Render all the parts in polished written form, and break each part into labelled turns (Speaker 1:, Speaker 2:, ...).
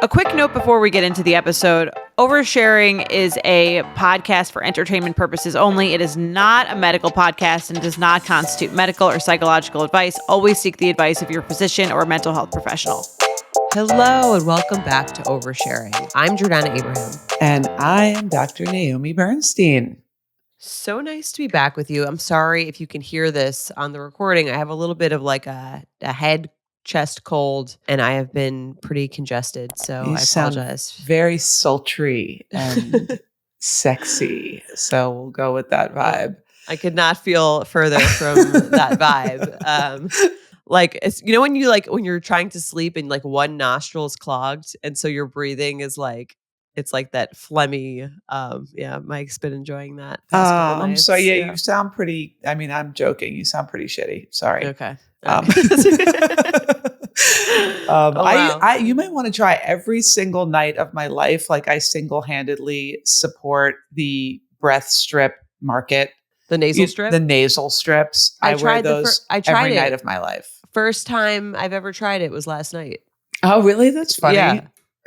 Speaker 1: A quick note before we get into the episode. Oversharing is a podcast for entertainment purposes only. It is not a medical podcast and does not constitute medical or psychological advice. Always seek the advice of your physician or mental health professional.
Speaker 2: Hello and welcome back to Oversharing. I'm Jordana Abraham.
Speaker 3: And I am Dr. Naomi Bernstein.
Speaker 2: So nice to be back with you. I'm sorry if you can hear this on the recording. I have a little bit of like a head chest cold and I have been pretty congested. So
Speaker 3: You
Speaker 2: I apologize.
Speaker 3: Sound very sultry and sexy. So we'll go with that vibe.
Speaker 2: I could not feel further from that vibe. Like, it's, you know, when you're trying to sleep and like one nostril is clogged. And so your breathing is like, it's like that phlegmy. Yeah, Mike's been enjoying that.
Speaker 3: I'm sorry. Yeah, you sound pretty, I mean, I'm joking. You sound pretty shitty. Sorry.
Speaker 2: Okay.
Speaker 3: Wow. You might want to try every single night of my life. Like I single-handedly support the breath strip market.
Speaker 2: The nasal strip?
Speaker 3: The nasal strips. I wear those every night of my life.
Speaker 2: First time I've ever tried it was last night.
Speaker 3: Oh, really? That's funny.
Speaker 2: Yeah.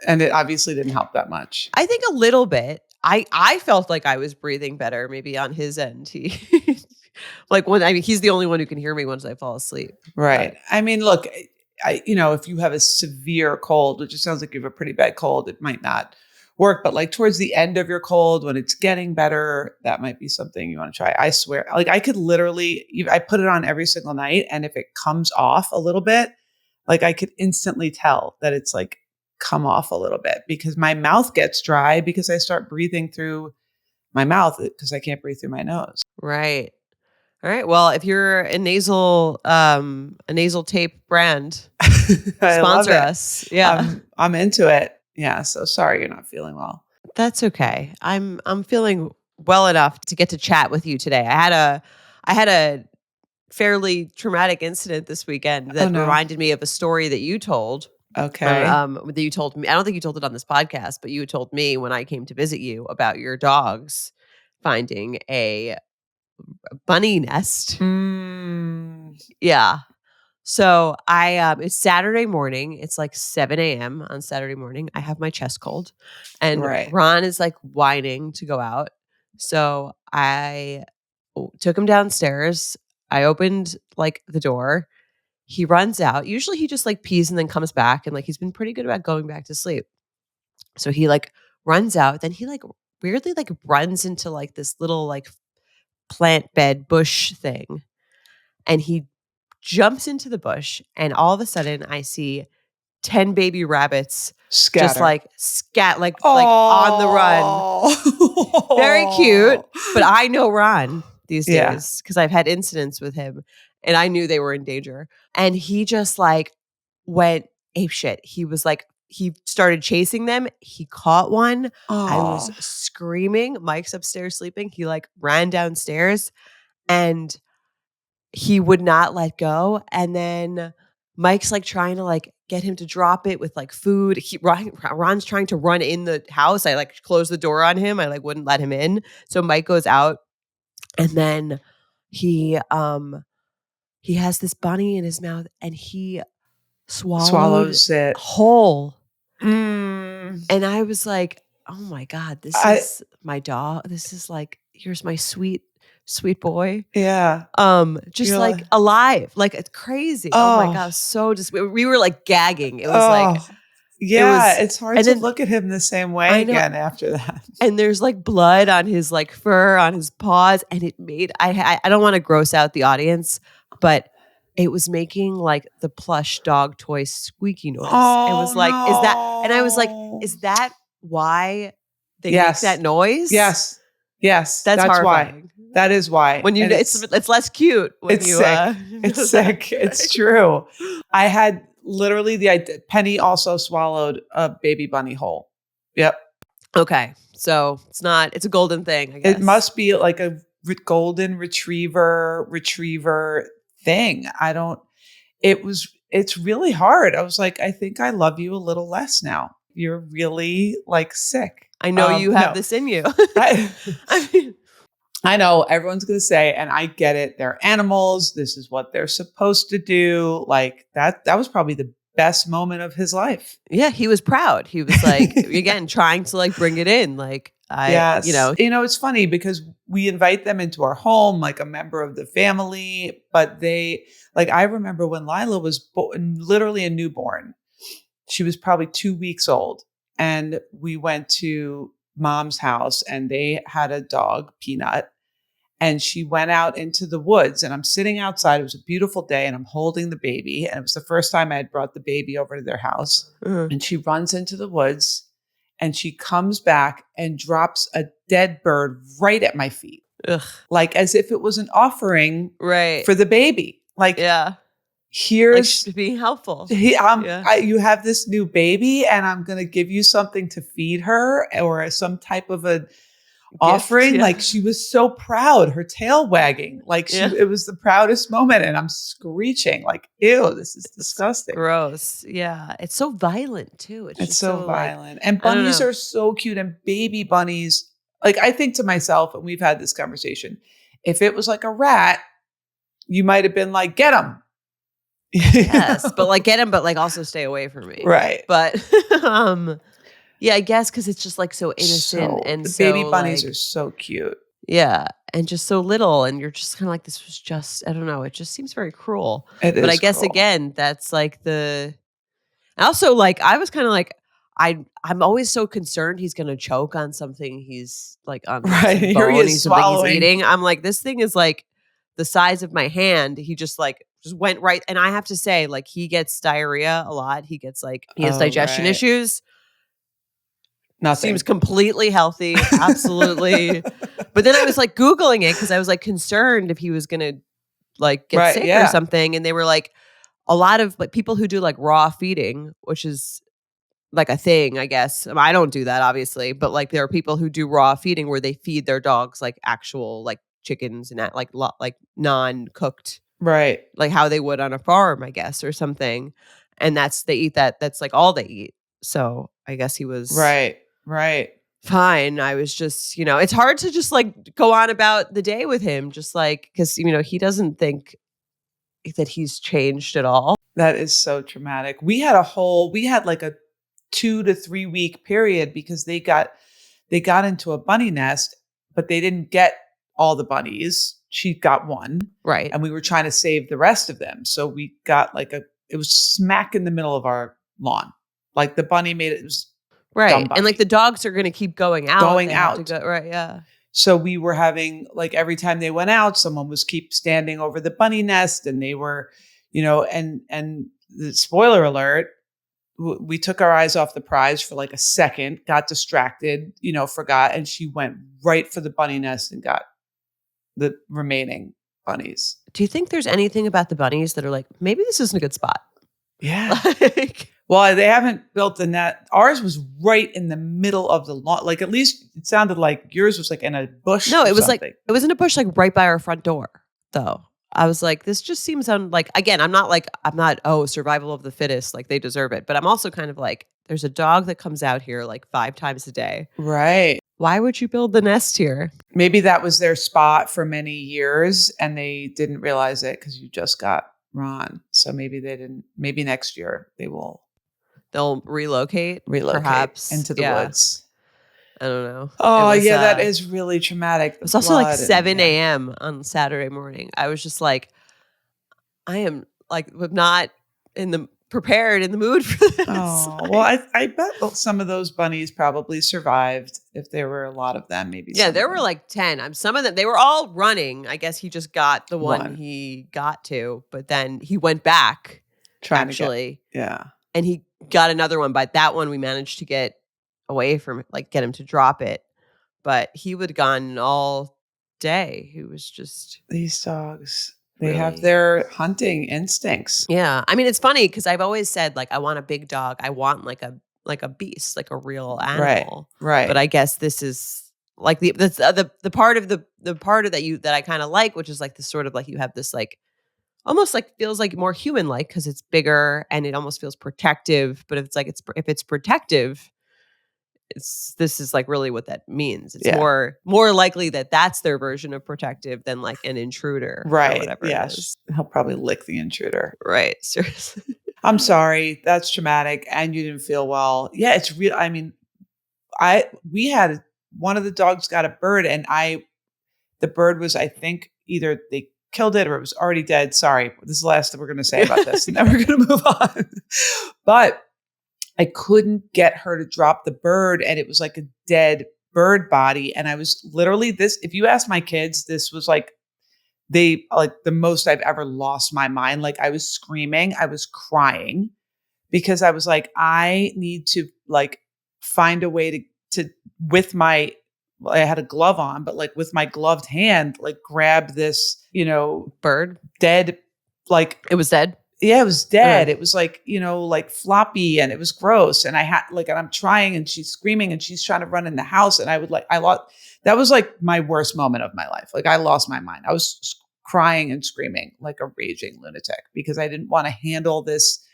Speaker 3: And it obviously didn't help that much.
Speaker 2: I think a little bit. I felt like I was breathing better, maybe on his end. He he's the only one who can hear me once I fall asleep.
Speaker 3: Right.
Speaker 2: But
Speaker 3: I mean, look, if you have a severe cold, which it sounds like you have a pretty bad cold, it might not work. But like towards the end of your cold, when it's getting better, that might be something you want to try. I swear, like I could literally, I put it on every single night. And if it comes off a little bit, like I could instantly tell that it's like come off a little bit because my mouth gets dry because I start breathing through my mouth because I can't breathe through my nose.
Speaker 2: Right. All right. Well, if you're a nasal tape brand, sponsor us. Yeah.
Speaker 3: I'm into it. Yeah. So sorry you're not feeling well.
Speaker 2: That's okay. I'm feeling well enough to get to chat with you today. I had a fairly traumatic incident this weekend that reminded me of a story that you told.
Speaker 3: Okay.
Speaker 2: That you told me. I don't think you told it on this podcast, but you told me when I came to visit you about your dogs finding a bunny nest. Yeah. So it's Saturday morning. It's like 7 a.m. on Saturday morning. I have my chest cold and Ron is like whining to go out. So I took him downstairs. I opened like the door. He runs out. Usually he just like pees and then comes back. And like, he's been pretty good about going back to sleep. So he like runs out. Then he like weirdly like runs into like this little like plant bed bush thing. And he jumps into the bush. And all of a sudden I see 10 baby rabbits
Speaker 3: Scatter.
Speaker 2: Just like like on the run. Very cute. But I know Ron these days because I've had incidents with him. And I knew they were in danger. And he just like went apeshit. He was like, he started chasing them. He caught one. I was screaming. Mike's upstairs sleeping. He like ran downstairs and he would not let go. And then Mike's like trying to like get him to drop it with like food. Ron's trying to run in the house. I like closed the door on him. I like wouldn't let him in. So Mike goes out and then he has this bunny in his mouth and he swallows it whole. And I was like, oh my God, this is my dog. This is like, here's my sweet boy.
Speaker 3: Yeah.
Speaker 2: Just You're like alive. Like it's crazy. Oh my God. So just, we were like gagging. It was like,
Speaker 3: it's hard to look at him the same way again after that.
Speaker 2: And there's like blood on his like fur, on his paws. And it made, I don't want to gross out the audience, but it was making like the plush dog toy squeaky noise. It was like, is that, and I was like, is that why they make that noise?
Speaker 3: Yes. That's
Speaker 2: horrifying.
Speaker 3: Why. That is why.
Speaker 2: When you, it's less cute. When
Speaker 3: it's sick. It's sick. It's true. I had literally Penny also swallowed a baby bunny whole. Yep.
Speaker 2: Okay. So it's a golden thing, I guess.
Speaker 3: It must be like a golden retriever thing. It's really hard. I was like, I think I love you a little less now. You're really like sick.
Speaker 2: I know you have this in you.
Speaker 3: I know everyone's going to say, and I get it. They're animals. This is what they're supposed to do. Like that was probably the best moment of his life.
Speaker 2: Yeah, he was proud. He was like, again, trying to like bring it in. Like,
Speaker 3: Yes. It's funny because we invite them into our home, like a member of the family, but I remember when Lila was literally a newborn, she was probably 2 weeks old, and we went to mom's house and they had a dog, Peanut, and she went out into the woods, and I'm sitting outside. It was a beautiful day and I'm holding the baby, and it was the first time I had brought the baby over to their house. And she runs into the woods and she comes back and drops a dead bird right at my feet.
Speaker 2: Ugh.
Speaker 3: Like as if it was an offering
Speaker 2: Right.
Speaker 3: for the baby. Like,
Speaker 2: Yeah.
Speaker 3: here's
Speaker 2: Like being helpful.
Speaker 3: You have this new baby and I'm going to give you something to feed her or some type of a offering.
Speaker 2: Yeah.
Speaker 3: Like she was so proud, her tail wagging, like it was the proudest moment, and I'm screeching like, ew, this is disgusting.
Speaker 2: Gross. Yeah. It's so violent too.
Speaker 3: It's so violent. And bunnies are so cute, and baby bunnies. Like I think to myself, and we've had this conversation, if it was like a rat, you might have been like, get him.
Speaker 2: Yes. But like get him, but like also stay away from me.
Speaker 3: Right.
Speaker 2: But yeah, I guess because it's just like so innocent and
Speaker 3: the
Speaker 2: so,
Speaker 3: baby bunnies
Speaker 2: like,
Speaker 3: are so cute.
Speaker 2: Yeah. And just so little. And you're just kind of like, this was just, I don't know. It just seems very cruel.
Speaker 3: But
Speaker 2: I guess again, that's like and also like, I was kind of like, I'm always so concerned he's going to choke on something he's like on
Speaker 3: right.
Speaker 2: Here
Speaker 3: Here he is
Speaker 2: something
Speaker 3: swallowing.
Speaker 2: he's eating. I'm like, this thing is like the size of my hand. He just went right. And I have to say, like, he gets diarrhea a lot. He gets like, he has digestion issues.
Speaker 3: Nothing.
Speaker 2: Seems completely healthy. Absolutely. But then I was like Googling it because I was like concerned if he was going to like get sick or something. And they were like, a lot of like people who do like raw feeding, which is like a thing, I guess. I don't do that obviously, but like there are people who do raw feeding where they feed their dogs like actual like chickens and like non-cooked,
Speaker 3: right?
Speaker 2: Like how they would on a farm, I guess, or something. And they eat that. That's like all they eat. So I guess he was
Speaker 3: right.
Speaker 2: Fine. I was just, it's hard to just like go on about the day with him, just like because he doesn't think that he's changed at all.
Speaker 3: That is so traumatic. We had like a 2 to 3 week period because they got into a bunny nest, but they didn't get all the bunnies. She got one.
Speaker 2: Right.
Speaker 3: And we were trying to save the rest of them. So we got it was smack in the middle of our lawn. Like the bunny made it was
Speaker 2: right. And like the dogs are going to keep going out.
Speaker 3: Right.
Speaker 2: Yeah.
Speaker 3: So we were having like every time they went out, someone was keep standing over the bunny nest, and they were, and the spoiler alert, we took our eyes off the prize for like a second, got distracted, forgot, and she went right for the bunny nest and got the remaining bunnies.
Speaker 2: Do you think there's anything about the bunnies that are like, maybe this isn't a good spot?
Speaker 3: Yeah. Well, they haven't built the net. Ours was right in the middle of the lawn. Like at least it sounded like yours was like in a bush.
Speaker 2: No, it was
Speaker 3: something.
Speaker 2: it was in a bush like right by our front door, though. I was like, this just seems again, I'm not, survival of the fittest, like they deserve it. But I'm also kind of like, there's a dog that comes out here like 5 times a day.
Speaker 3: Right.
Speaker 2: Why would you build the nest here?
Speaker 3: Maybe that was their spot for many years and they didn't realize it because you just got Ron. So maybe they didn't. Maybe next year
Speaker 2: they'll relocate perhaps
Speaker 3: into the woods.
Speaker 2: I don't know.
Speaker 3: Oh, yeah, that is really traumatic.
Speaker 2: It was also like 7 a.m. on Saturday morning. I was just like, I am like not prepared in the mood for this.
Speaker 3: Oh, well, I bet some of those bunnies probably survived if there were a lot of them. Maybe.
Speaker 2: Yeah, there were like 10. Some of them, they were all running. I guess he just got the one he got to, but then he went back actually.
Speaker 3: Yeah.
Speaker 2: And he got another one, but that one we managed to get away from it, like get him to drop it. But he would have gone all day. He was just
Speaker 3: these dogs. They have their hunting instincts.
Speaker 2: Yeah. I mean, it's funny because I've always said like I want a big dog. I want like a beast, like a real animal.
Speaker 3: Right.
Speaker 2: But I guess this is like the part of the part of that I kind of like, which is like this sort of like you have this like almost like feels like more human like because it's bigger and it almost feels protective. But if it's protective, this is like really what that means. It's more likely that that's their version of protective than like an intruder,
Speaker 3: right?
Speaker 2: Or whatever.
Speaker 3: Yes, he'll probably lick the intruder.
Speaker 2: Right. Seriously.
Speaker 3: I'm sorry. That's traumatic. And you didn't feel well. Yeah, it's real. I mean, we had one of the dogs got a bird and the bird was, I think, either they killed it or it was already dead. Sorry. This is the last that we're going to say about this. And then we're going to move on. But I couldn't get her to drop the bird. And it was like a dead bird body. And I was literally if you ask my kids, this was like, the most I've ever lost my mind. Like I was screaming, I was crying because I was like, I need to like find a way to with my, I had a glove on, but like with my gloved hand, like grab this,
Speaker 2: Bird
Speaker 3: dead, like
Speaker 2: it was dead.
Speaker 3: Yeah, it was dead. It was like, like floppy and it was gross. And I had and I'm trying and she's screaming and she's trying to run in the house. And that was like my worst moment of my life. Like I lost my mind. I was crying and screaming like a raging lunatic because I didn't want to handle this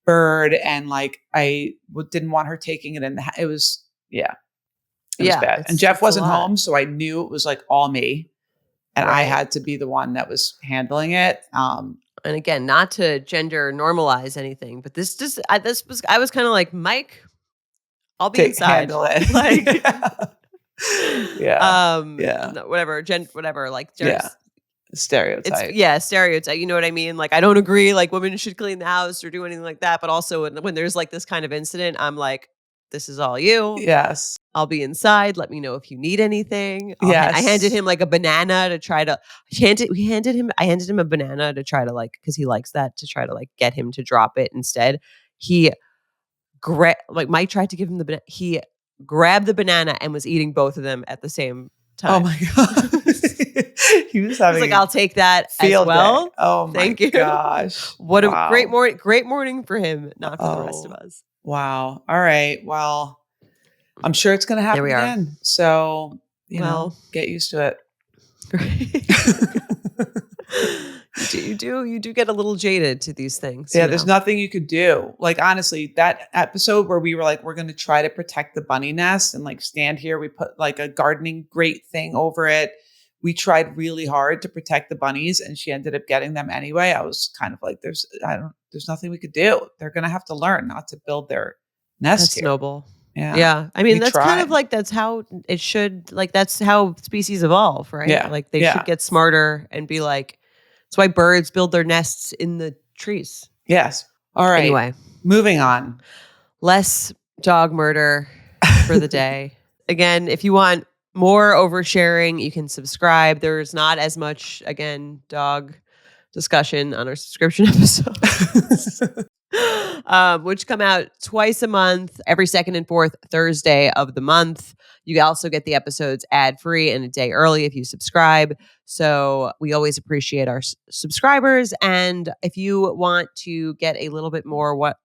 Speaker 3: bird. And like, didn't want her taking it in it was, it was bad. And Jeff wasn't home. So I knew it was like all me and I had to be the one that was handling it.
Speaker 2: And again, not to gender normalize anything, but I was kind of like, Mike, I'll be inside.
Speaker 3: Handle it.
Speaker 2: Like,
Speaker 3: whatever.
Speaker 2: Whatever. Like,
Speaker 3: Stereotype.
Speaker 2: Stereotype. You know what I mean? Like, I don't agree. Like, women should clean the house or do anything like that. But also, when there's like this kind of incident, I'm like, this is all you.
Speaker 3: Yes.
Speaker 2: I'll be inside. Let me know if you need anything.
Speaker 3: Yes.
Speaker 2: I handed him like a banana to try to. I handed him a banana to try to like, because he likes that, to try to like get him to drop it instead. Mike tried to give him the banana. He grabbed the banana and was eating both of them at the same time.
Speaker 3: Oh my God. He was having
Speaker 2: like, I'll take that as well.
Speaker 3: Day. Oh my
Speaker 2: Thank you.
Speaker 3: Gosh.
Speaker 2: What a great morning. Great morning for him, not for the rest of us.
Speaker 3: Wow. All right. Well, I'm sure it's going to happen again. So, you know, get used to
Speaker 2: it. You do get a little jaded to these things.
Speaker 3: Yeah, there's nothing you could do. Like, honestly, that episode where we were like, we're going to try to protect the bunny nest and like stand here. We put like a gardening grate thing over it. We tried really hard to protect the bunnies and she ended up getting them anyway. I was kind of like, there's nothing we could do. They're going to have to learn not to build their nest.
Speaker 2: That's noble.
Speaker 3: Yeah.
Speaker 2: Yeah. I mean, that's kind of like, that's how it should, like, that's how species evolve, right?
Speaker 3: Yeah.
Speaker 2: Like they should get smarter and be like, that's why birds build their nests in the trees.
Speaker 3: Yes. All right.
Speaker 2: Anyway,
Speaker 3: moving on.
Speaker 2: Less dog murder for the day. Again, if you want more oversharing, you can subscribe. There's not as much, again, dog discussion on our subscription episodes. Which come out twice a month, every second and fourth Thursday of the month. You also get the episodes ad-free and a day early if you subscribe. So we always appreciate our subscribers. And if you want to get a little bit more, what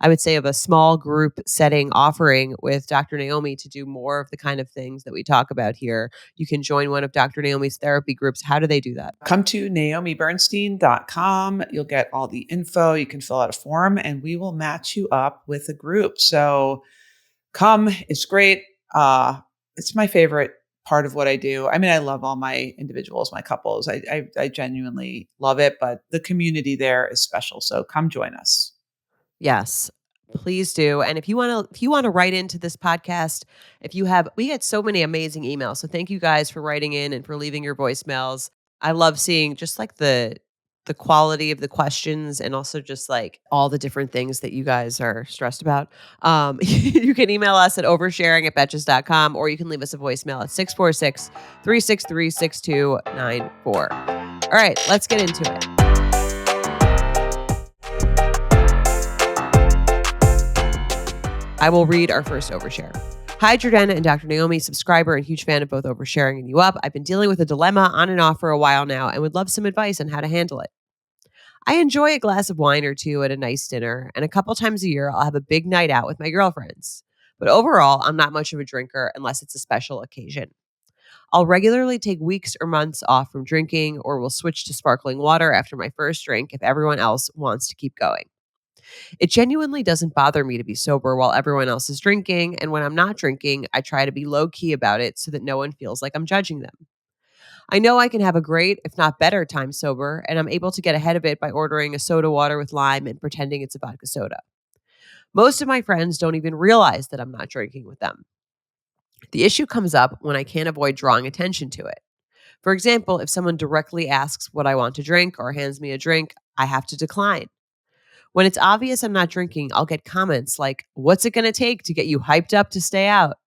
Speaker 2: I would say, of a small group setting offering with Dr. Naomi to do more of the kind of things that we talk about here, you can join one of Dr. Naomi's therapy groups. How do they do that?
Speaker 3: Come to naomibernstein.com. You'll get all the info. You can fill out a form and we will match you up with a group. So come, it's great. It's my favorite part of what I do. I mean, I love all my individuals, my couples. I genuinely love it, but the community there is special. So come join us.
Speaker 2: Yes, please do. And if you want to write into this podcast, we get so many amazing emails. So thank you guys for writing in and for leaving your voicemails. I love seeing just like the quality of the questions and also just like all the different things that you guys are stressed about. You can email us at oversharing@betches.com or you can leave us a voicemail at 646-363-6294. All right, let's get into it. I will read our first overshare. Hi, Jordana and Dr. Naomi, subscriber and huge fan of both Oversharing and You Up. I've been dealing with a dilemma on and off for a while now and would love some advice on how to handle it. I enjoy a glass of wine or two at a nice dinner, and a couple times a year I'll have a big night out with my girlfriends. But overall, I'm not much of a drinker unless it's a special occasion. I'll regularly take weeks or months off from drinking or will switch to sparkling water after my first drink if everyone else wants to keep going. It genuinely doesn't bother me to be sober while everyone else is drinking, and when I'm not drinking, I try to be low-key about it so that no one feels like I'm judging them. I know I can have a great, if not better, time sober, and I'm able to get ahead of it by ordering a soda water with lime and pretending it's a vodka soda. Most of my friends don't even realize that I'm not drinking with them. The issue comes up when I can't avoid drawing attention to it. For example, if someone directly asks what I want to drink or hands me a drink, I have to decline. When it's obvious I'm not drinking, I'll get comments like, "What's it going to take to get you hyped up to stay out?"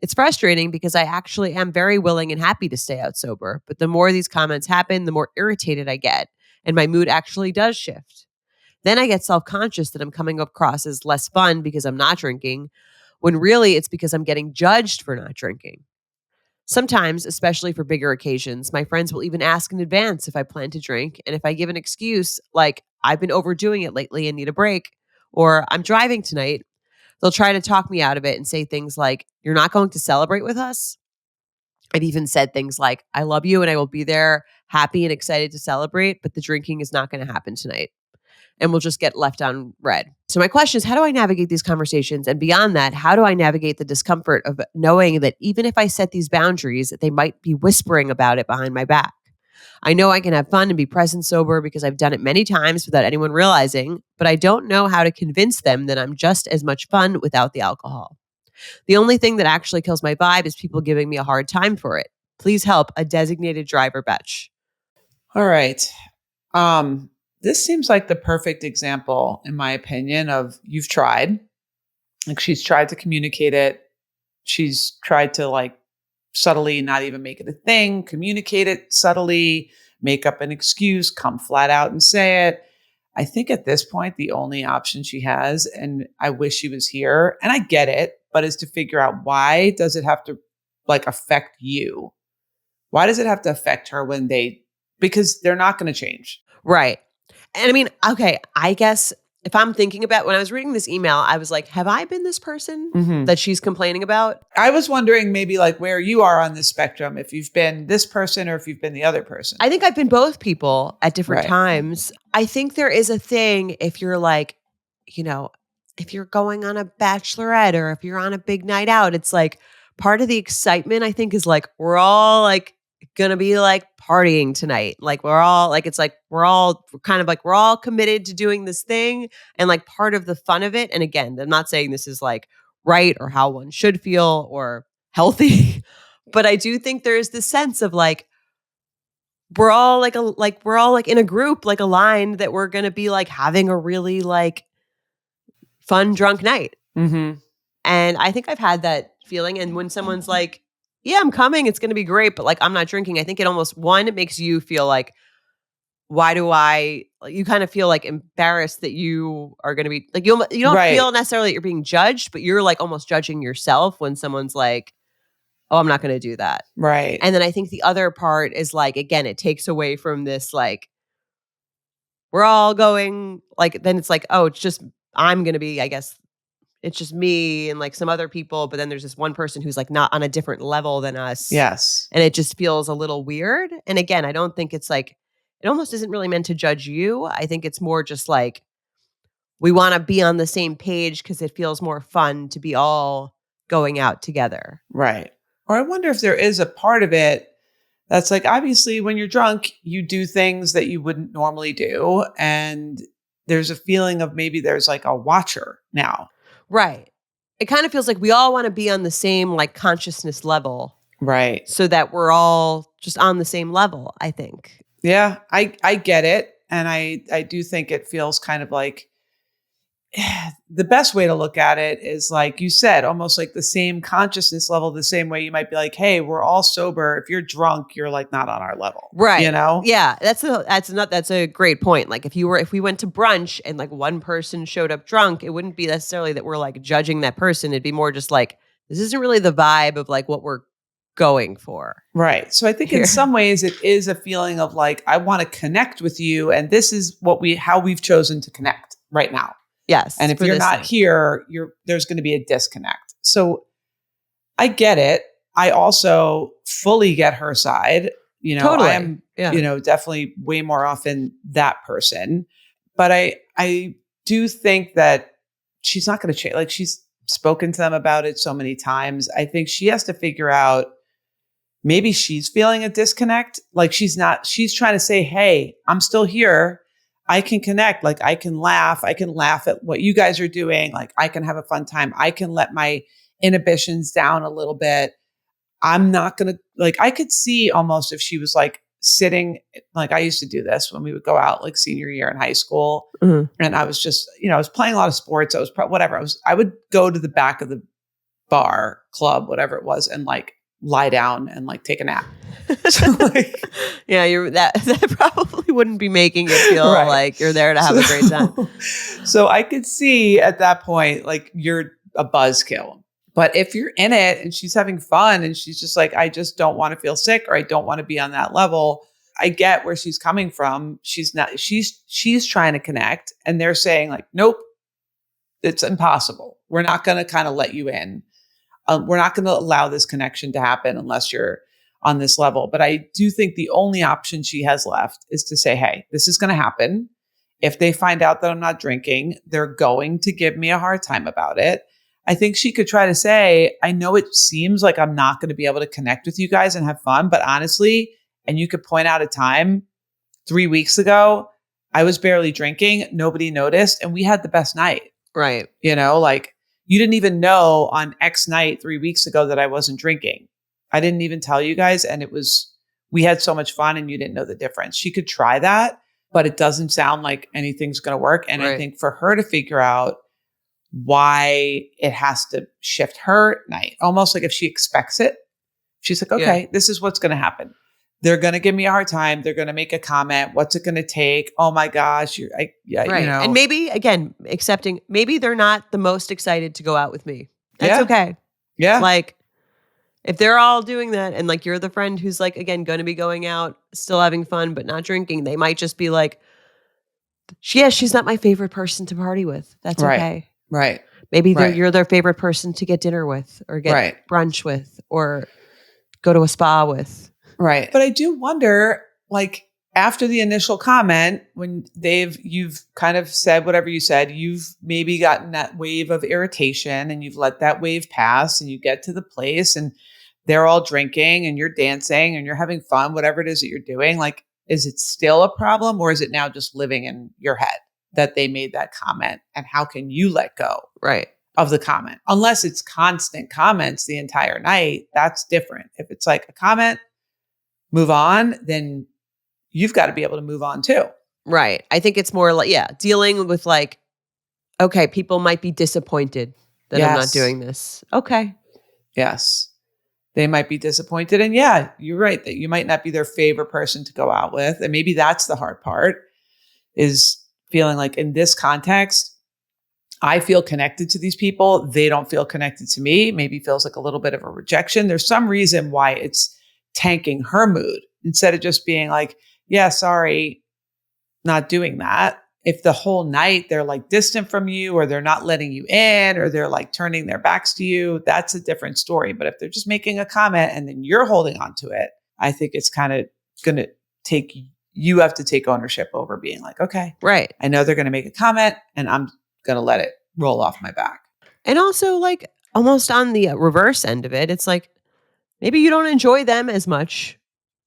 Speaker 2: It's frustrating because I actually am very willing and happy to stay out sober, but the more these comments happen, the more irritated I get, and my mood actually does shift. Then I get self-conscious that I'm coming across as less fun because I'm not drinking, when really it's because I'm getting judged for not drinking. Sometimes, especially for bigger occasions, my friends will even ask in advance if I plan to drink, and if I give an excuse like, "I've been overdoing it lately and need a break," or "I'm driving tonight," they'll try to talk me out of it and say things like, "You're not going to celebrate with us?" I've even said things like, "I love you and I will be there happy and excited to celebrate, but the drinking is not going to happen tonight." And we'll just get left on red. So my question is, how do I navigate these conversations? And beyond that, how do I navigate the discomfort of knowing that even if I set these boundaries, they might be whispering about it behind my back? I know I can have fun and be present sober because I've done it many times without anyone realizing, but I don't know how to convince them that I'm just as much fun without the alcohol. The only thing that actually kills my vibe is people giving me a hard time for it. Please help a designated driver, Betch.
Speaker 3: All right. This seems like the perfect example, in my opinion, of you've tried. Like she's tried to communicate it. She's tried to like subtly not even make it a thing, communicate it subtly, make up an excuse, come flat out and say it. I think at this point, the only option she has, and I wish she was here, and I get it, but is to figure out, why does it have to like affect you? Why does it have to affect her because they're not going to change.
Speaker 2: Right. And I mean, okay, I guess if I'm thinking about when I was reading this email, I was like, have I been this person that she's complaining about?
Speaker 3: I was wondering maybe like where you are on this spectrum, if you've been this person or if you've been the other person.
Speaker 2: I think I've been both people at different
Speaker 3: Right.
Speaker 2: times. I think there is a thing if you're like, if you're going on a bachelorette or if you're on a big night out, it's like part of the excitement, I think, is like we're all like gonna be like partying tonight. Like we're all like we're all committed to doing this thing, and like part of the fun of it. And again, I'm not saying this is like right or how one should feel or healthy, but I do think there is this sense of like we're all like in a group, like aligned, that we're gonna be like having a really like fun drunk night.
Speaker 3: Mm-hmm.
Speaker 2: And I think I've had that feeling. And when someone's like, "Yeah, I'm coming, it's going to be great, but like I'm not drinking," I think it almost, one, it makes you feel like, why do I, like, you kind of feel like embarrassed that you are going to be like, you don't
Speaker 3: Right.
Speaker 2: feel necessarily that you're being judged, but you're like almost judging yourself when someone's like, "Oh, I'm not going to do that."
Speaker 3: Right.
Speaker 2: And then I think the other part is like, again, it takes away from this, like, we're all going, like, then it's like, oh, it's just, I'm going to be, I guess, it's just me and like some other people, but then there's this one person who's like not on a different level than us.
Speaker 3: Yes.
Speaker 2: And it just feels a little weird. And again, I don't think it's like, it almost isn't really meant to judge you. I think it's more just like, we want to be on the same page because it feels more fun to be all going out together.
Speaker 3: Right. Or I wonder if there is a part of it that's like, obviously when you're drunk, you do things that you wouldn't normally do. And there's a feeling of maybe there's like a watcher now.
Speaker 2: Right. It kind of feels like we all want to be on the same like consciousness level.
Speaker 3: Right.
Speaker 2: So that we're all just on the same level, I think.
Speaker 3: Yeah, I get it. And I do think it feels kind of like, the best way to look at it is like you said, almost like the same consciousness level, the same way you might be like, "Hey, we're all sober. If you're drunk, you're like not on our level."
Speaker 2: Right.
Speaker 3: You know?
Speaker 2: Yeah. That's a great point. Like if we went to brunch and like one person showed up drunk, it wouldn't be necessarily that we're like judging that person. It'd be more just like, this isn't really the vibe of like what we're going for.
Speaker 3: Right. So I think in some ways it is a feeling of like, I want to connect with you. And this is how we've chosen to connect right now.
Speaker 2: Yes.
Speaker 3: And if you're not here, there's going to be a disconnect. So I get it. I also fully get her side.
Speaker 2: Totally.
Speaker 3: I am, definitely way more often that person. But I do think that she's not going to change. Like she's spoken to them about it so many times. I think she has to figure out maybe she's feeling a disconnect. Like she's trying to say, hey, I'm still here. I can connect. Like I can laugh. I can laugh at what you guys are doing. Like I can have a fun time. I can let my inhibitions down a little bit. I'm not going to like, I could see almost if she was like sitting, like I used to do this when we would go out like senior year in high school. And I was just, I was playing a lot of sports. I was whatever. I would go to the back of the bar, club, whatever it was, and like lie down and like take a nap. So like,
Speaker 2: yeah, that probably wouldn't be making it feel like you're there to have a great time.
Speaker 3: So I could see at that point, like you're a buzzkill. But if you're in it and she's having fun and she's just like, I just don't want to feel sick or I don't want to be on that level. I get where she's coming from. She's trying to connect and they're saying like, nope, it's impossible. We're not going to kind of let you in. We're not going to allow this connection to happen unless you're on this level. But I do think the only option she has left is to say, hey, this is going to happen. If they find out that I'm not drinking, they're going to give me a hard time about it. I think she could try to say, I know it seems like I'm not going to be able to connect with you guys and have fun, but honestly, and you could point out a time 3 weeks ago, I was barely drinking. Nobody noticed. And we had the best night.
Speaker 2: Right.
Speaker 3: Like you didn't even know on X night 3 weeks ago that I wasn't drinking. I didn't even tell you guys. And we had so much fun and you didn't know the difference. She could try that, but it doesn't sound like anything's going to work. And I think for her to figure out why it has to shift her night, almost like if she expects it, she's like, okay, this is what's going to happen. They're going to give me a hard time. They're going to make a comment. What's it going to take? Oh my gosh.
Speaker 2: Right. And maybe again, accepting, maybe they're not the most excited to go out with me. That's okay.
Speaker 3: Yeah.
Speaker 2: Like if they're all doing that and like, you're the friend who's like, again, going to be going out, still having fun, but not drinking. They might just be like, she's not my favorite person to party with. That's okay.
Speaker 3: Right.
Speaker 2: Maybe you're their favorite person to get dinner with or get brunch with or go to a spa with.
Speaker 3: Right. But I do wonder, like after the initial comment, when you've kind of said whatever you said, you've maybe gotten that wave of irritation and you've let that wave pass and you get to the place and they're all drinking and you're dancing and you're having fun, whatever it is that you're doing. Like, is it still a problem or is it now just living in your head that they made that comment? And how can you let go of the comment? Unless it's constant comments the entire night, that's different. If it's like a comment, move on, then you've got to be able to move on too.
Speaker 2: Right. I think it's more like, dealing with like, okay, people might be disappointed that I'm not doing this. Okay.
Speaker 3: Yes. They might be disappointed. And you're right that you might not be their favorite person to go out with. And maybe that's the hard part is feeling like in this context, I feel connected to these people. They don't feel connected to me. Maybe feels like a little bit of a rejection. There's some reason why it's tanking her mood instead of just being like, sorry, not doing that. If the whole night they're like distant from you or they're not letting you in or they're like turning their backs to you, that's a different story. But if they're just making a comment and then you're holding on to it, I think it's kind of going to you have to take ownership over being like, okay,
Speaker 2: right.
Speaker 3: I know they're going to make a comment and I'm going to let it roll off my back.
Speaker 2: And also like almost on the reverse end of it, it's like, maybe you don't enjoy them as much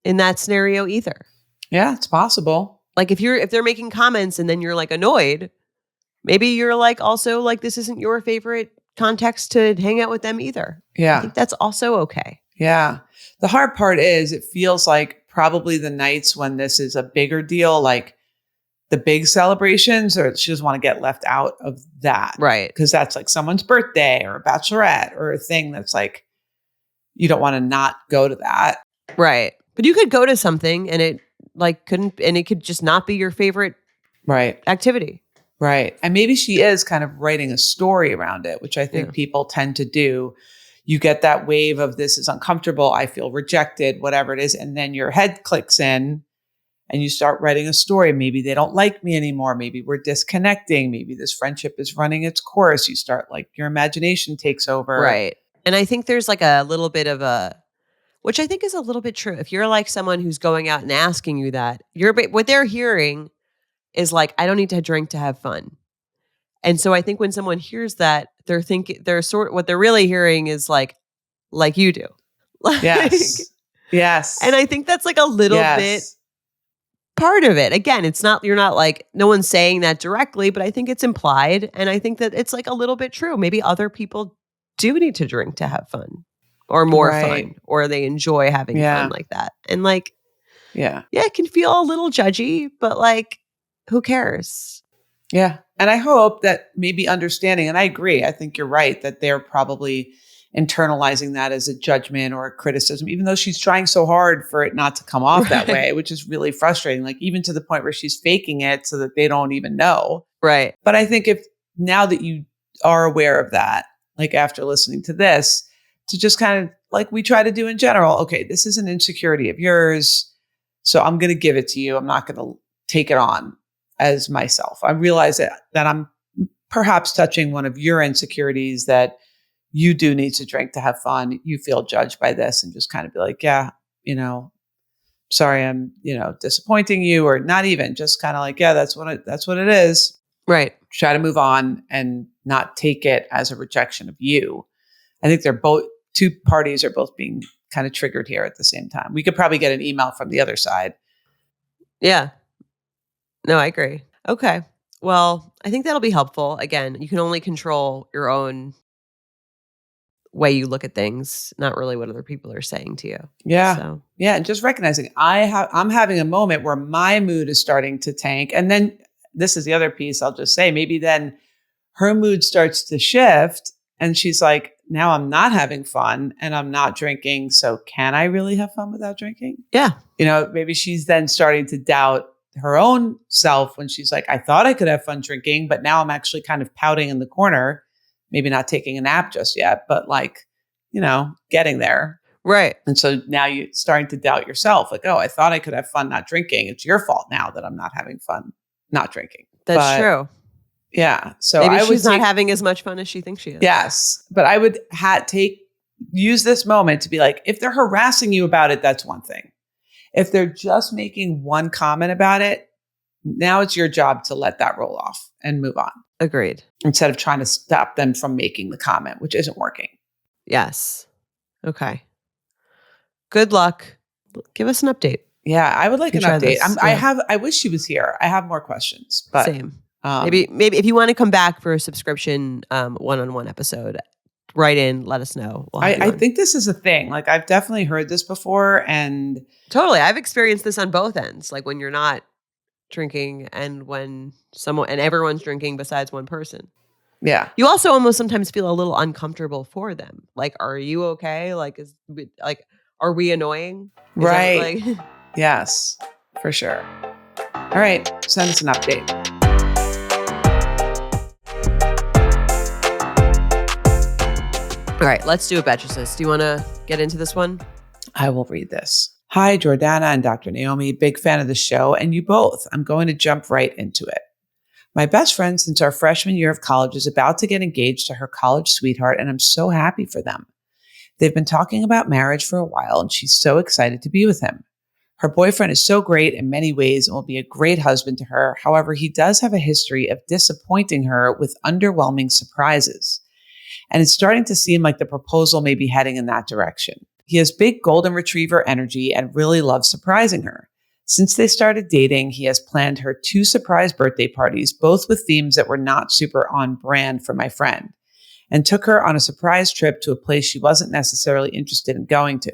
Speaker 2: in that scenario either.
Speaker 3: Yeah, it's possible.
Speaker 2: Like if they're making comments and then you're like annoyed, maybe you're like also like this isn't your favorite context to hang out with them either.
Speaker 3: Yeah.
Speaker 2: I think that's also okay.
Speaker 3: Yeah. The hard part is it feels like probably the nights when this is a bigger deal, like the big celebrations, or she doesn't want to get left out of that.
Speaker 2: Right.
Speaker 3: Because that's like someone's birthday or a bachelorette or a thing that's like, you don't want to not go to that.
Speaker 2: Right. But you could go to something and it could just not be your favorite activity.
Speaker 3: Right. And maybe she is kind of writing a story around it, which I think people tend to do. You get that wave of this is uncomfortable. I feel rejected, whatever it is. And then your head clicks in and you start writing a story. Maybe they don't like me anymore. Maybe we're disconnecting. Maybe this friendship is running its course. You start like your imagination takes over.
Speaker 2: Right. And I think there's like a little bit of which I think is a little bit true. If you're like someone who's going out and asking you that, what they're hearing is like, I don't need to drink to have fun. And so I think when someone hears that, what they're really hearing is like you do.
Speaker 3: Yes. Yes.
Speaker 2: And I think that's like a little bit part of it. Again, you're not like, no one's saying that directly, but I think it's implied. And I think that it's like a little bit true. Maybe other people do need to drink to have fun or more fun, or they enjoy having fun like that. And like, it can feel a little judgy, but like, who cares?
Speaker 3: Yeah. And I hope that maybe understanding, and I agree, I think you're right, that they're probably internalizing that as a judgment or a criticism, even though she's trying so hard for it not to come off that way, which is really frustrating. Like even to the point where she's faking it so that they don't even know.
Speaker 2: Right.
Speaker 3: But I think if now that you are aware of that, like after listening to this, to just kind of like we try to do in general, okay, this is an insecurity of yours. So I'm going to give it to you. I'm not going to take it on as myself. I realize that I'm perhaps touching one of your insecurities, that you do need to drink to have fun. You feel judged by this, and just kind of be like, yeah, sorry, I'm, disappointing you, or not even, just kind of like, yeah, that's what it is.
Speaker 2: Right.
Speaker 3: Try to move on and not take it as a rejection of you. I think two parties are both being kind of triggered here at the same time. We could probably get an email from the other side.
Speaker 2: Yeah. No, I agree. Okay. Well, I think that'll be helpful. Again, you can only control your own way you look at things, not really what other people are saying to you.
Speaker 3: Yeah.
Speaker 2: So.
Speaker 3: Yeah. And just recognizing I'm having a moment where my mood is starting to tank. And then this is the other piece. I'll just say, maybe then her mood starts to shift and she's like, now I'm not having fun and I'm not drinking. So can I really have fun without drinking?
Speaker 2: Yeah.
Speaker 3: Maybe she's then starting to doubt her own self when she's like, I thought I could have fun drinking, but now I'm actually kind of pouting in the corner. Maybe not taking a nap just yet, but like, getting there.
Speaker 2: Right.
Speaker 3: And so now you're starting to doubt yourself. Like, oh, I thought I could have fun not drinking. It's your fault now that I'm not having fun not drinking.
Speaker 2: That's true.
Speaker 3: Yeah. So
Speaker 2: maybe she's not having as much fun as she thinks she is.
Speaker 3: Yes. But I would use this moment to be like, if they're harassing you about it, that's one thing. If they're just making one comment about it, now it's your job to let that roll off and move on.
Speaker 2: Agreed.
Speaker 3: Instead of trying to stop them from making the comment, which isn't working.
Speaker 2: Yes. Okay. Good luck. Give us an update.
Speaker 3: Yeah, I would like an update. I wish she was here. I have more questions. But
Speaker 2: same. Maybe if you want to come back for a subscription one-on-one episode, write in, let us know.
Speaker 3: I think this is a thing. Like I've definitely heard this before, and
Speaker 2: totally, I've experienced this on both ends. Like when you're not drinking and when everyone's drinking besides one person.
Speaker 3: Yeah.
Speaker 2: You also almost sometimes feel a little uncomfortable for them. Like, are you okay? Like, are we annoying?
Speaker 3: Right. Yes, for sure. All right. Send us an update.
Speaker 2: All right. Let's do a Betchicist. Do you want to get into this one?
Speaker 3: I will read this. Hi, Jordana and Dr. Naomi. Big fan of the show, and you both. I'm going to jump right into it. My best friend since our freshman year of college is about to get engaged to her college sweetheart, and I'm so happy for them. They've been talking about marriage for a while, and she's so excited to be with him. Her boyfriend is so great in many ways and will be a great husband to her. However, he does have a history of disappointing her with underwhelming surprises. And it's starting to seem like the proposal may be heading in that direction. He has big golden retriever energy and really loves surprising her. Since they started dating, he has planned her 2 surprise birthday parties, both with themes that were not super on brand for my friend, and took her on a surprise trip to a place she wasn't necessarily interested in going to.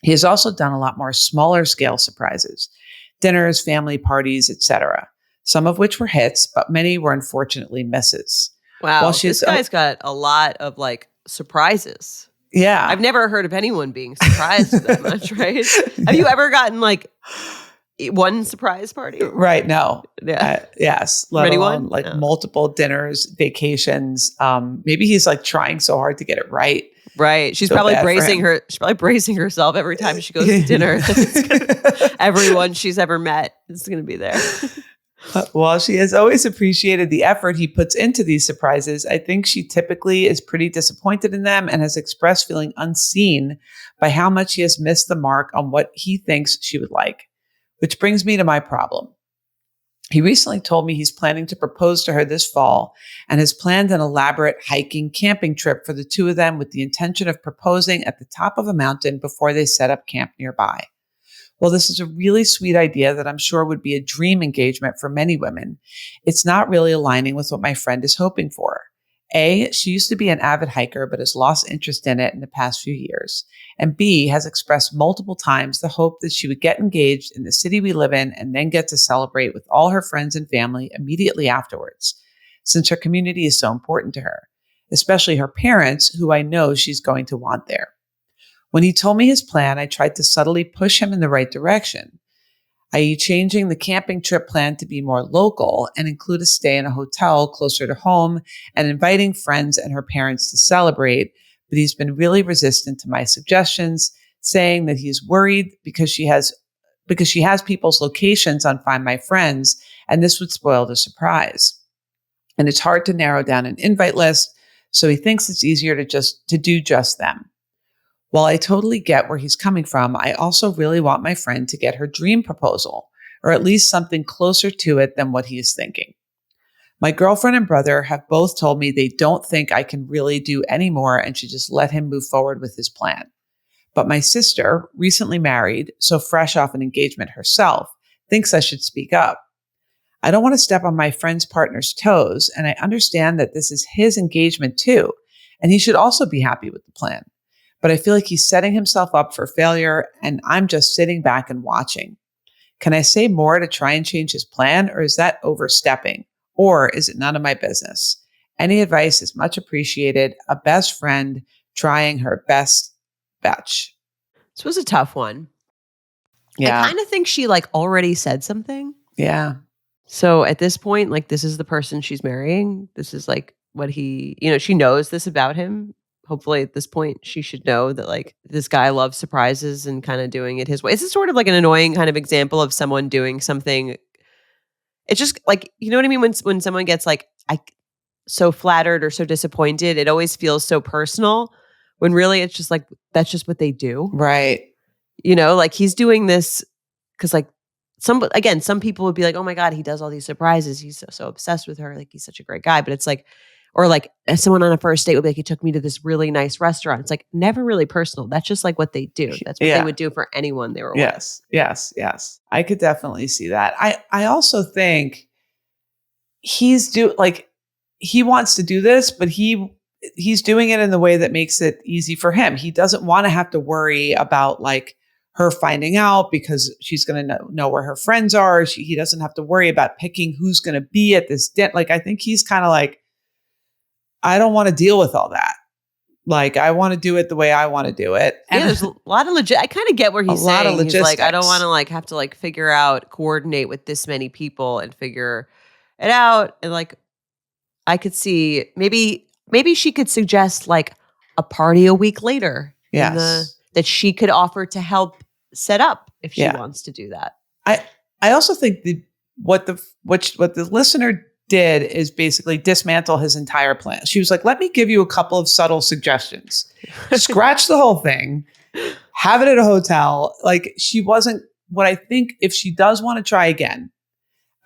Speaker 3: He has also done a lot more smaller scale surprises, dinners, family parties, etc., some of which were hits, but many were unfortunately misses.
Speaker 2: Wow, this guy's got a lot of like surprises.
Speaker 3: Yeah.
Speaker 2: I've never heard of anyone being surprised that much, right? Have you ever gotten like one surprise party?
Speaker 3: Right. No.
Speaker 2: Yeah.
Speaker 3: Yes. Let alone like multiple dinners, vacations. Maybe he's like trying so hard to get it right.
Speaker 2: Right. She's probably bracing herself every time she goes to dinner. Everyone she's ever met is going to be there.
Speaker 3: While she has always appreciated the effort he puts into these surprises, I think she typically is pretty disappointed in them and has expressed feeling unseen by how much he has missed the mark on what he thinks she would like. Which brings me to my problem. He recently told me he's planning to propose to her this fall and has planned an elaborate hiking camping trip for the two of them with the intention of proposing at the top of a mountain before they set up camp nearby. While this is a really sweet idea that I'm sure would be a dream engagement for many women, it's not really aligning with what my friend is hoping for. A, she used to be an avid hiker but has lost interest in it in the past few years. And B, has expressed multiple times the hope that she would get engaged in the city we live in and then get to celebrate with all her friends and family immediately afterwards, since her community is so important to her, especially her parents, who I know she's going to want there. When he told me his plan, I tried to subtly push him in the right direction, i.e. changing the camping trip plan to be more local and include a stay in a hotel closer to home and inviting friends and her parents to celebrate. But he's been really resistant to my suggestions, saying that he's worried because she has people's locations on Find My Friends, and this would spoil the surprise. And it's hard to narrow down an invite list, so he thinks it's easier to do just them. While I totally get where he's coming from, I also really want my friend to get her dream proposal, or at least something closer to it than what he is thinking. My girlfriend and brother have both told me they don't think I can really do any more and should just let him move forward with his plan. But my sister, recently married, so fresh off an engagement herself, thinks I should speak up. I don't want to step on my friend's partner's toes, and I understand that this is his engagement too, and he should also be happy with the plan. But I feel like he's setting himself up for failure, and I'm just sitting back and watching. Can I say more to try and change his plan, or is that overstepping? Or is it none of my business? Any advice is much appreciated. A best friend trying her best, Betch.
Speaker 2: This was a tough one.
Speaker 3: Yeah.
Speaker 2: I kind of think she already said something.
Speaker 3: Yeah.
Speaker 2: So at this point, this is the person she's marrying. This is what he, she knows this about him. Hopefully at this point, she should know that this guy loves surprises and kind of doing it his way. It's sort of an annoying kind of example of someone doing something. It's just you know what I mean? When someone gets so flattered or so disappointed, it always feels so personal when really it's just that's just what they do.
Speaker 3: Right.
Speaker 2: He's doing this because some people would be like, oh my God, he does all these surprises. He's so obsessed with her. He's such a great guy. But it's or as someone on a first date would be he took me to this really nice restaurant. It's never really personal. That's just what they do. That's what they would do for anyone they were with.
Speaker 3: Yes. I could definitely see that. I also think he wants to do this, but he's doing it in the way that makes it easy for him. He doesn't want to have to worry about her finding out because she's going to know where her friends are. He doesn't have to worry about picking who's going to be at this dinner. I think he's kind of I don't want to deal with all that. I want to do it the way I want to do it. And
Speaker 2: there's a lot of I kind of get where he's saying. He's I don't want to have to figure out, coordinate with this many people and figure it out. And I could see maybe she could suggest a party a week later.
Speaker 3: Yes.
Speaker 2: That she could offer to help set up if she wants to do that.
Speaker 3: I also think what the listener did is basically dismantle his entire plan. She was let me give you a couple of subtle suggestions. Scratch the whole thing. Have it at a hotel. She wasn't what I think if she does want to try again,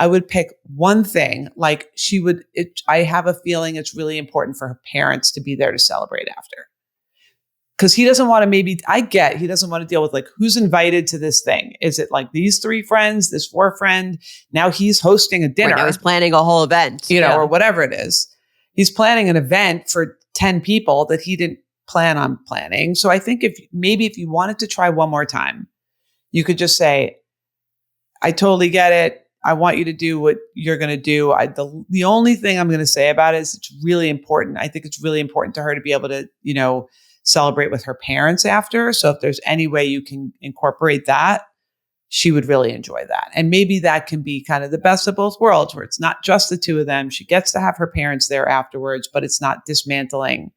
Speaker 3: I would pick one thing. I have a feeling it's really important for her parents to be there to celebrate after. Because he doesn't want to he doesn't want to deal with who's invited to this thing. Is it these 3 friends, this 4 friend? Now he's hosting a dinner.
Speaker 2: Right, now he's planning a whole event.
Speaker 3: Or whatever it is. He's planning an event for 10 people that he didn't plan on planning. So I think if you wanted to try one more time, you could just say, I totally get it. I want you to do what you're going to do. The only thing I'm going to say about it is it's really important. I think it's really important to her to be able to, celebrate with her parents after. So if there's any way you can incorporate that, she would really enjoy that. And maybe that can be kind of the best of both worlds, where it's not just the two of them. She gets to have her parents there afterwards, but it's not dismantling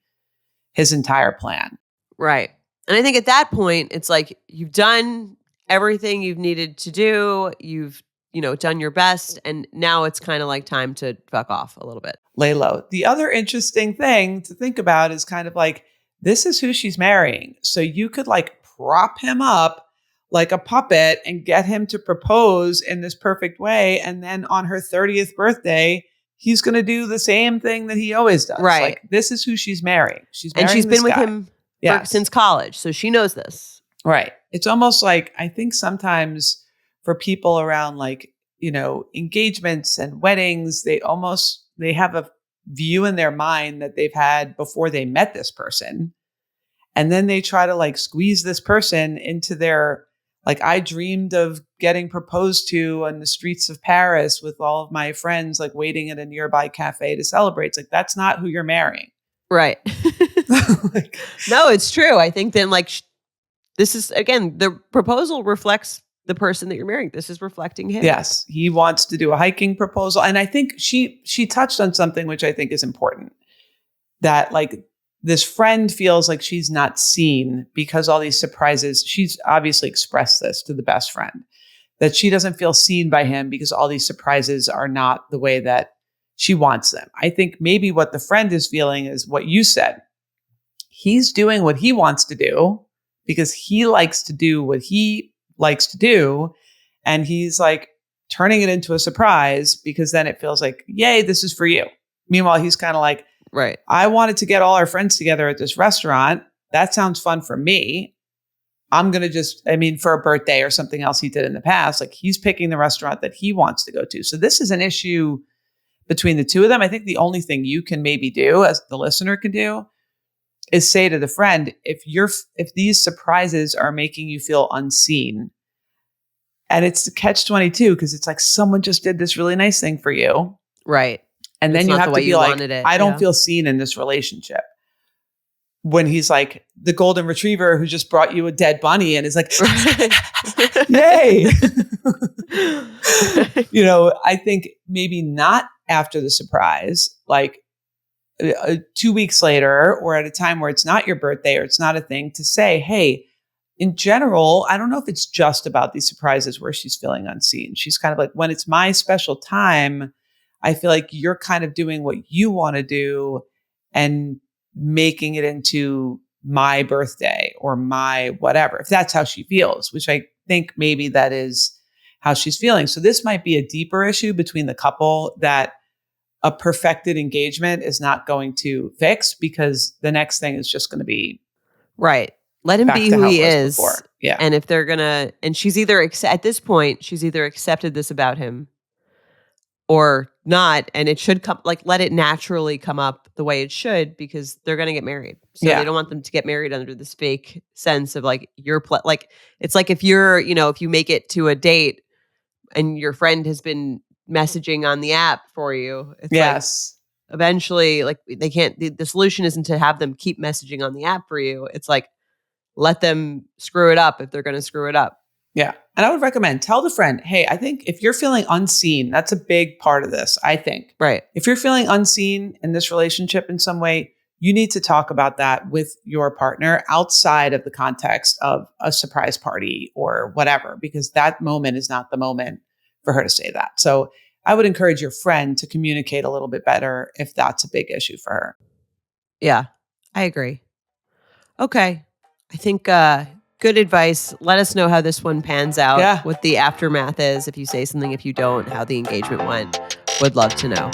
Speaker 3: his entire plan.
Speaker 2: Right. And I think at that point, it's you've done everything you've needed to do. You've, done your best. And now it's kind of time to fuck off a little bit.
Speaker 3: Lay low. The other interesting thing to think about is kind of this is who she's marrying. So you could prop him up like a puppet and get him to propose in this perfect way. And then on her 30th birthday, he's going to do the same thing that he always does.
Speaker 2: Right.
Speaker 3: Like, this is who she's marrying. She's
Speaker 2: been with him since college. So she knows this.
Speaker 3: Right. It's almost like, I think sometimes for people around like, engagements and weddings, they have a view in their mind that they've had before they met this person. And then they try to like squeeze this person into their, like, I dreamed of getting proposed to on the streets of Paris with all of my friends, like waiting at a nearby cafe to celebrate. It's like, that's not who you're marrying.
Speaker 2: Right. No, it's true. I think then like, this is, again, the proposal reflects the person that you're marrying. This is reflecting him.
Speaker 3: Yes. He wants to do a hiking proposal. And I think she touched on something which I think is important, that like this friend feels like she's not seen because all these surprises, she's obviously expressed this to the best friend, that she doesn't feel seen by him because all these surprises are not the way that she wants them. I think maybe what the friend is feeling is what you said. He's doing what he wants to do because he likes to do what he likes to do. And he's like turning it into a surprise because then it feels like, yay, this is for you. Meanwhile, he's kind of like,
Speaker 2: right,
Speaker 3: I wanted to get all our friends together at this restaurant. That sounds fun for me. I'm going to for a birthday or something else he did in the past, like he's picking the restaurant that he wants to go to. So this is an issue between the two of them. I think the only thing you can maybe do, as the listener can do, is say to the friend, if these surprises are making you feel unseen, and it's catch-22 because it's like someone just did this really nice thing for you.
Speaker 2: Right.
Speaker 3: And then you have to be like, I don't feel seen in this relationship. When he's like the golden retriever who just brought you a dead bunny and is like, yay. I think maybe not after the surprise, like 2 weeks later, or at a time where it's not your birthday or it's not a thing, to say, hey, in general, I don't know if it's just about these surprises where she's feeling unseen. She's kind of like, when it's my special time, I feel like you're kind of doing what you want to do and making it into my birthday or my whatever, if that's how she feels, which I think maybe that is how she's feeling. So this might be a deeper issue between the couple that a perfected engagement is not going to fix, because the next thing is just going to be
Speaker 2: right. Let him be who he is.
Speaker 3: Before. Yeah.
Speaker 2: And if they're gonna, and she's either at this point, she's either accepted this about him or not, and it should come, like, let it naturally come up the way it should, because they're gonna get married. So they don't want them to get married under this fake sense of like like, it's like if you're, if you make it to a date and your friend has been messaging on the app for you, it's like, eventually, like, they can't, the solution isn't to have them keep messaging on the app for you. It's like, let them screw it up if they're going to screw it up.
Speaker 3: Yeah. And I would recommend, tell the friend, hey, I think if you're feeling unseen, that's a big part of this, I think.
Speaker 2: Right.
Speaker 3: If you're feeling unseen in this relationship in some way, you need to talk about that with your partner outside of the context of a surprise party or whatever, because that moment is not the moment for her to say that. So I would encourage your friend to communicate a little bit better if that's a big issue for her.
Speaker 2: Yeah, I agree. Okay. I think good advice. Let us know how this one pans out, what the aftermath is. If you say something, if you don't, how the engagement went. Would love to know.